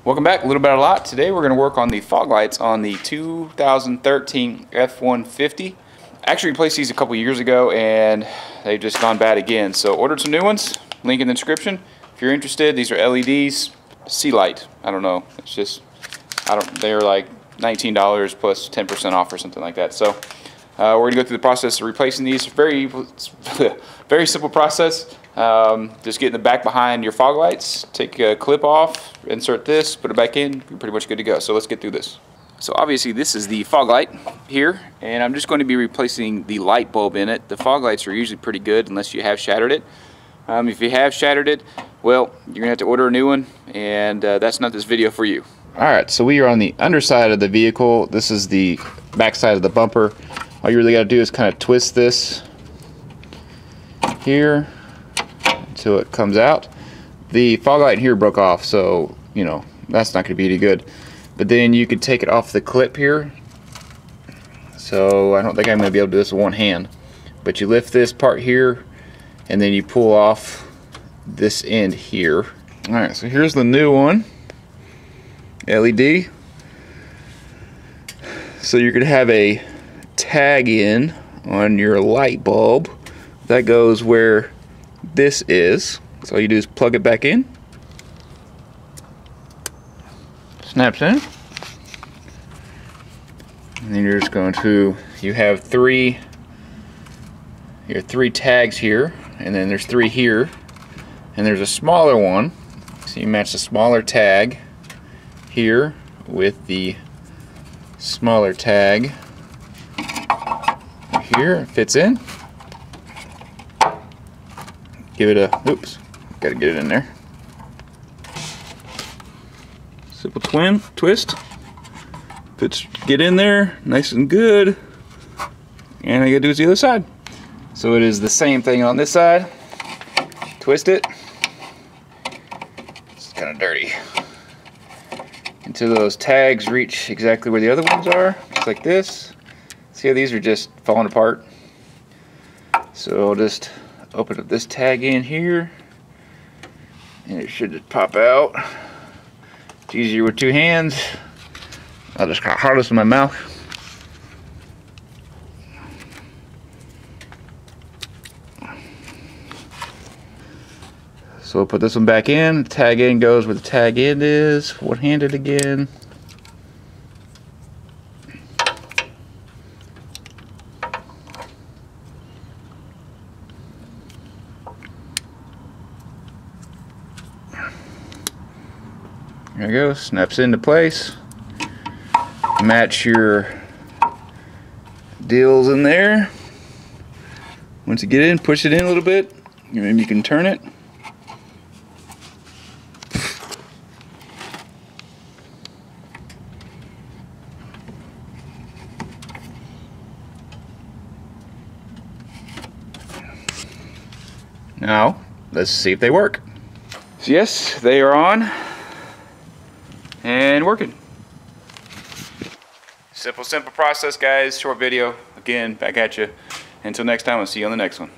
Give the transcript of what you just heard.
Welcome back, a little bit a lot. Today we're going to work on the fog lights on the 2013 F150. I actually replaced these a couple years ago and they've just gone bad again. So ordered some new ones, link in the description. If you're interested, these are LEDs, sea light. I don't know, it's just, they're like $19 plus 10% off or something like that. So we're going to go through the process of replacing these. Very simple process. Just get in the back behind your fog lights, take a clip off, insert this, put it back in, you're pretty much good to go. So let's get through this. So obviously this is the fog light here, and I'm just going to be replacing the light bulb in it. The fog lights are usually pretty good unless you have shattered it. If you have shattered it, well, you're going to have to order a new one, and that's not this video for you. Alright, so we are on the underside of the vehicle. This is the back side of the bumper. All you really got to do is kind of twist this here until it comes out. The fog light here broke off, so you know that's not going to be any good. But then you could take it off the clip here. So I don't think I'm going to be able to do this with one hand. But you lift this part here, and then you pull off this end here. Alright, so here's the new one. LED. So you're going to have a tag in on your light bulb. That goes where this is. So all you do is plug it back in. Snaps in. And then you're just going to, you have three tags here, and then there's three here, and there's a smaller one. So you match the smaller tag here with the smaller tag here. It fits in. Give it a, oops, gotta get it in there. Simple twist. Get in there, nice and good. And all you gotta do is the other side. So it is the same thing on this side. Twist it. It's kind of dirty. Until those tags reach exactly where the other ones are, just like this. See how these are just falling apart? So I'll just open up this tag in here, and it should just pop out. It's easier with two hands. I'll just kind of hold this in my mouth. So I'll put this one back in. The tag end goes where the tag end is. One-handed again. There you go, snaps into place. Match your deals in there. Once you get in, push it in a little bit, and then you can turn it. Now, let's see if they work. So yes, they are on and working. Simple process, guys. Short video. Again, back at you. Until next time, I'll see you on the next one.